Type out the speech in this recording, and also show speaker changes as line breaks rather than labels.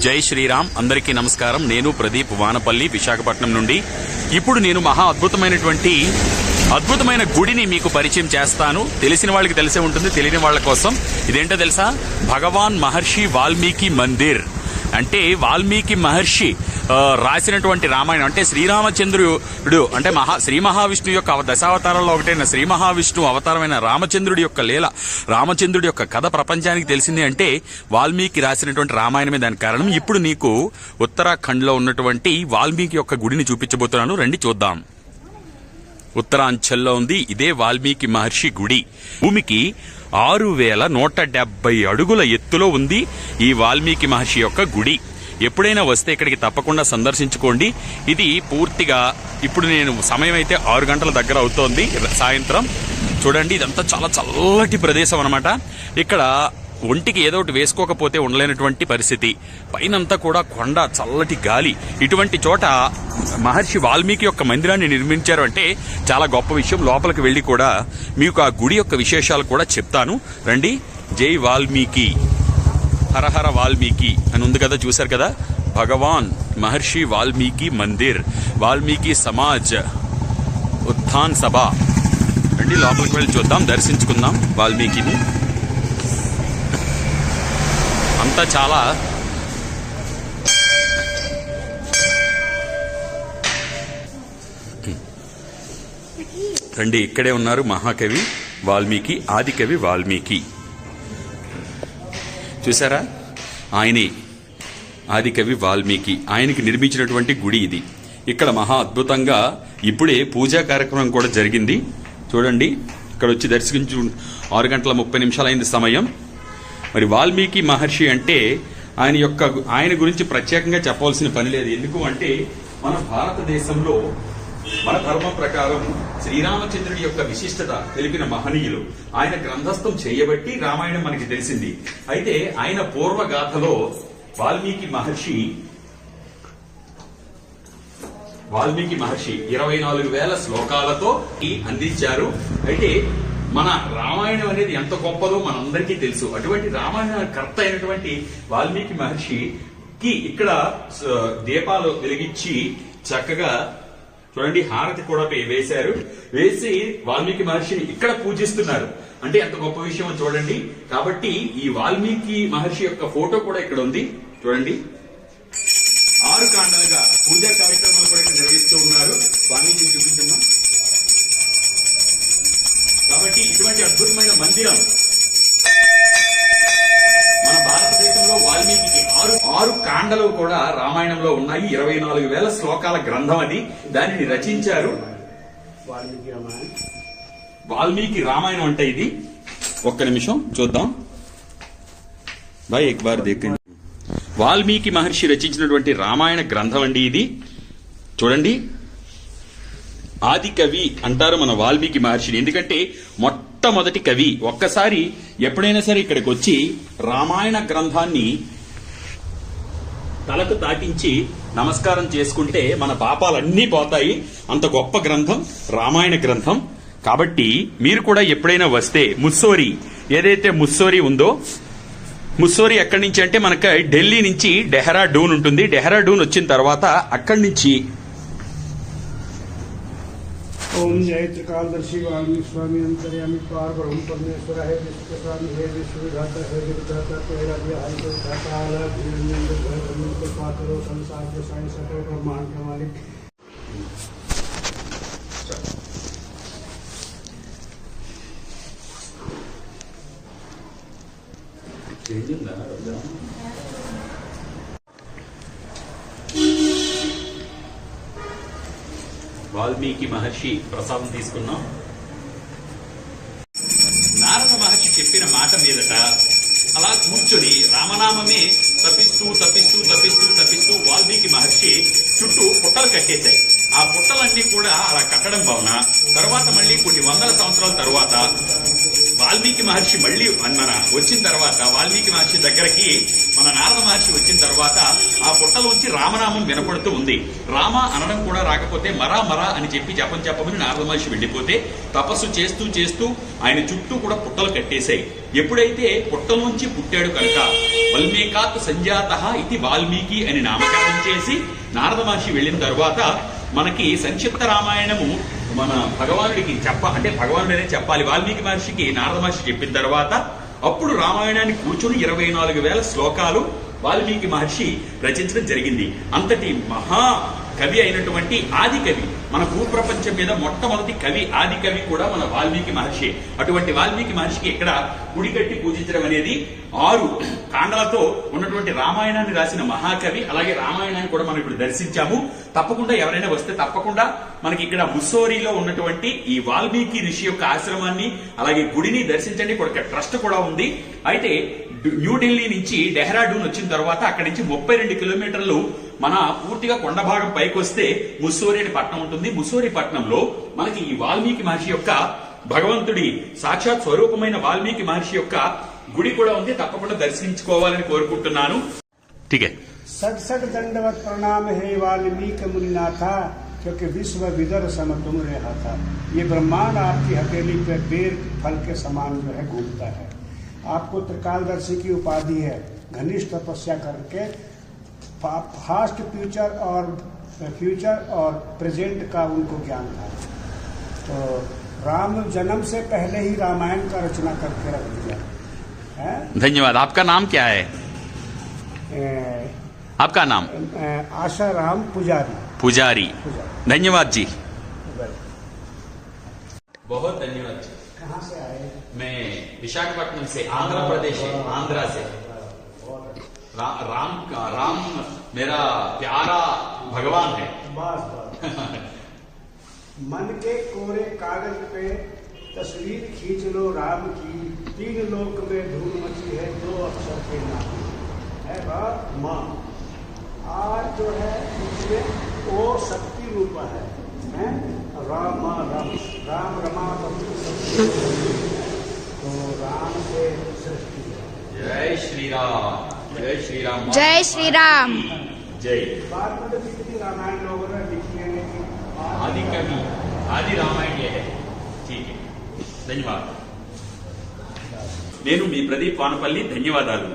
జై శ్రీరామ్. అందరికీ నమస్కారం. నేను ప్రదీప్ వానపల్లి, విశాఖపట్నం నుండి. ఇప్పుడు నేను మహా అద్భుతమైన గుడిని మీకు పరిచయం చేస్తాను. తెలిసిన వాళ్ళకి తెలిసే ఉంటుంది, తెలియని వాళ్ళ కోసం. ఇదేంటో తెలుసా? భగవాన్ మహర్షి వాల్మీకి మందిర్. అంటే వాల్మీకి మహర్షి రాసినటువంటి రామాయణం. అంటే శ్రీరామచంద్రుడు అంటే శ్రీ మహావిష్ణువు యొక్క దశావతారాల్లో ఒకటైన శ్రీ మహావిష్ణువు అవతారమైన రామచంద్రుడి యొక్క లీల, రామచంద్రుడి యొక్క కథ ప్రపంచానికి తెలిసింది అంటే వాల్మీకి రాసినటువంటి రామాయణమే దానికి కారణం. ఇప్పుడు నీకు ఉత్తరాఖండ్ లో ఉన్నటువంటి వాల్మీకి యొక్క గుడిని చూపించబోతున్నాను. రండి చూద్దాం. ఉత్తరాంచల్లో ఉంది ఇదే వాల్మీకి మహర్షి గుడి. భూమికి 6170 అడుగుల ఎత్తులో ఉంది ఈ వాల్మీకి మహర్షి యొక్క గుడి. ఎప్పుడైనా వస్తే ఇక్కడికి తప్పకుండా సందర్శించుకోండి. ఇది పూర్తిగా ఇప్పుడు నేను సమయం అయితే 6 గంటల దగ్గర అవుతోంది సాయంత్రం. చూడండి, ఇదంతా చాలా చల్లటి ప్రదేశం అన్నమాట. ఇక్కడ ఒంటికి ఏదో ఒకటి వేసుకోకపోతే ఉండలేనటువంటి పరిస్థితి. పైనంతా కూడా కొండ, చల్లటి గాలి. ఇటువంటి చోట మహర్షి వాల్మీకి యొక్క మందిరాన్ని నిర్మించారు అంటే చాలా గొప్ప విషయం. లోపలికి వెళ్లి కూడా మీకు ఆ గుడి యొక్క విశేషాలు కూడా చెప్తాను. రండి. జై వాల్మీకి, హరహర వాల్మీకి అని ఉంది కదా, చూశారు కదా. భగవాన్ మహర్షి వాల్మీకి మందిర్, వాల్మీకి సమాజ్ ఉత్థాన్ సభ. రండి లోపలికి వెళ్ళి చూద్దాం, దర్శించుకుందాం వాల్మీకిని. అంతా చాలా రండి. ఇక్కడే ఉన్నారు మహాకవి వాల్మీకి, ఆదికవి వాల్మీకి. చూసారా? ఆయనే ఆదికవి వాల్మీకి. ఆయనకి నిర్మించినటువంటి గుడి ఇది. ఇక్కడ మహా అద్భుతంగా ఇప్పుడే పూజా కార్యక్రమం కూడా జరిగింది. చూడండి, ఇక్కడ వచ్చి దర్శించు 6 గంటల 30 నిమిషాలైంది సమయం. మరి వాల్మీకి మహర్షి అంటే ఆయన గురించి ప్రత్యేకంగా చెప్పవలసిన పని లేదు. ఎందుకు అంటే మన భారతదేశంలో మన ధర్మం ప్రకారం శ్రీరామచంద్రుడి యొక్క విశిష్టత తెలిపిన మహనీయులు. ఆయన గ్రంథస్థం చేయబట్టి రామాయణం మనకి తెలిసింది. అయితే ఆయన పూర్వగాథలో వాల్మీకి మహర్షి 24,000 శ్లోకాలతో అందించారు. అయితే మన రామాయణం అనేది ఎంత గొప్పదో మనందరికీ తెలుసు. అటువంటి రామాయణ కర్త అయినటువంటి వాల్మీకి మహర్షికి ఇక్కడ దీపాలు వెలిగించి చక్కగా చూడండి హారతి కూడా వేశారు. వేసి వాల్మీకి మహర్షిని ఇక్కడ పూజిస్తున్నారు. అంటే ఎంత గొప్ప విషయం చూడండి. కాబట్టి ఈ వాల్మీకి మహర్షి యొక్క ఫోటో కూడా ఇక్కడ ఉంది. చూడండి, 6 కాండాలుగా పూజా కార్యక్రమాలు కూడా నిర్వహిస్తూ ఉన్నారు. వాల్మీకి చూపించున్నాం. కాబట్టి ఇటువంటి అద్భుతమైన మందిరం మన భారతదేశంలో వాల్మీకి 6 కాండలు కూడా రామాయణంలో ఉన్నాయి. 24,000 శ్లోకాల గ్రంథం అది. దానిని రచించారు వాల్మీకి రామాయణం అంటే ఇది. ఒక్క నిమిషం చూద్దాం. ఎక్ బార్ దేఖండి. వాల్మీకి మహర్షి రచించినటువంటి రామాయణ గ్రంథం అండి ఇది. చూడండి, ఆది కవి అంటారు మన వాల్మీకి మహర్షిని. ఎందుకంటే మొట్టమొదటి కవి. ఒక్కసారి ఎప్పుడైనా సరే ఇక్కడికి వచ్చి రామాయణ గ్రంథాన్ని తలకు తాకించి నమస్కారం చేసుకుంటే మన పాపాలన్నీ పోతాయి. అంత గొప్ప గ్రంథం రామాయణ గ్రంథం. కాబట్టి మీరు కూడా ఎప్పుడైనా వస్తే ముస్సోరి, ఏదైతే ముస్సోరి ఉందో, ముస్సోరి ఎక్కడి నుంచి అంటే మనకి ఢిల్లీ నుంచి డెహ్రాడూన్ ఉంటుంది. డెహ్రాడూన్ వచ్చిన తర్వాత అక్కడి నుంచి
ओम जय त्रिकालदर्शी वाल्मीकि स्वामी अंतर्यामी पार ब्रह्म परमेश्वर है विश्व स्वामी है विश्व विधाता है विधाता तेरा विहार को विधाता आला धीरेन्द्र धर्म को पात्रो संसार के साई सकल ब्रह्मांड के मालिक.
వాల్మీకి మహర్షి ప్రసాదం తీసుకున్నాం. నారద మహర్షి చెప్పిన మాట మీదట అలా కూర్చొని రామనామమే తప్పిస్తూ తప్పిస్తూ తప్పిస్తూ తప్పిస్తూ వాల్మీకి మహర్షి చుట్టూ పుట్టలు కట్టేశాయి. ఆ పుట్టలన్నీ కూడా అలా కట్టడం వలన తర్వాత మళ్ళీ కొన్ని వందల సంవత్సరాల తరువాత వాల్మీకి మహర్షి మళ్ళీ మన వచ్చిన తర్వాత వాల్మీకి మహర్షి దగ్గరికి మన నారద మహర్షి వచ్చిన తర్వాత ఆ పుట్టలోంచి రామనామం వినపడుతూ ఉంది. రామ అనడం కూడా రాకపోతే మరా మరా అని చెప్పి చెప్పమని నారద మహర్షి వెళ్లిపోతే తపస్సు చేస్తూ చేస్తూ ఆయన చుట్టూ కూడా పుట్టలు కట్టేశాయి. ఎప్పుడైతే పుట్టలోంచి పుట్టాడు కనుక వల్మీకాత్ సంజాత ఇది వాల్మీకి అని నామకరణం చేసి నారద మహర్షి వెళ్లిన తర్వాత మనకి సంక్షిప్త రామాయణము మన భగవానుడికి అంటే భగవానుడనే చెప్పాలి. వాల్మీకి మహర్షికి నారద మహర్షి చెప్పిన తర్వాత అప్పుడు రామాయణాన్ని కూర్చొని 24,000 శ్లోకాలు వాల్మీకి మహర్షి రచించడం జరిగింది. అంతటి మహా కవి అయినటువంటి ఆది కవి, మన భూప్రపంచం మీద మొట్టమొదటి కవి ఆది కవి కూడా మన వాల్మీకి మహర్షి. అటువంటి వాల్మీకి మహర్షికి ఇక్కడ గుడి కట్టి పూజించడం అనేది 6 కాండలతో ఉన్నటువంటి రామాయణాన్ని రాసిన మహాకవి. అలాగే రామాయణాన్ని కూడా మనం ఇప్పుడు దర్శించాము. తప్పకుండా ఎవరైనా వస్తే తప్పకుండా మనకి ఇక్కడ ముస్సోరిలో ఉన్నటువంటి ఈ వాల్మీకి ఋషి యొక్క ఆశ్రమాన్ని అలాగే గుడిని దర్శించండి. ఇక్కడ ట్రస్ట్ కూడా ఉంది. అయితే న్యూఢిల్లీ నుంచి డెహ్రాడూన్ వచ్చిన తర్వాత అక్కడి నుంచి 32 కిలోమీటర్లు మన పూర్తిగా కొండ భాగం పైకి వస్తే ముస్సోరి అనే పట్టణం ఉంటుంది. ముస్సోరి పట్టణంలో మనకి ఈ వాల్మీకి మహర్షి యొక్క భగవంతుడి సాక్షాత్ స్వరూపమైన వాల్మీకి మహర్షి యొక్క గుడి కూడా ఉంది. తప్పకుండా దర్శించుకోవాలని కోరుకుంటున్నాను. ठीक है।
सट दंडवत प्रणाम है वाल्मीकि मुनिनाथा, क्योंकि विश्व विदर सम तुम रहा था। ये ब्रह्मांड आपकी हथेली पे बेर फल के समान जो है घूमता है। आपको त्रिकालदर्शी की उपाधि है। घनिष्ठ तपस्या करके फास्ट फ्यूचर और प्रेजेंट का उनको ज्ञान था। तो राम जन्म से पहले ही रामायण का रचना करके रख दिया है।
धन्यवाद। आपका नाम क्या है? आपका नाम?
आशाराम पुजारी।
पुजारी। धन्यवाद जी। बहुत धन्यवाद जी।
कहाँ से आए?
मैं विशाखापट्टनम से, आंध्र प्रदेश से, आंध्रा से। राम मेरा प्यारा भगवान है।
बस मन के कोरे कागज पे तस्वीर खींच लो राम की, 3 लोक में धूल मची है 2 अक्षर के नाम है माँ। आज जो है उसमें वो शक्ति रूप है राम राम रमा तो राम से सृष्टि है।
जय श्री राम। जय श्री राम।
जय श्री राम।
जय।
बाद में तो कितनी रामायण लोगों ने लिखी है, लेकिन
आदि कवि आदि रामायण ये है। ठीक है, धन्यवाद। నేను మీ ప్రదీప్ వానపల్లి, ధన్యవాదాలు।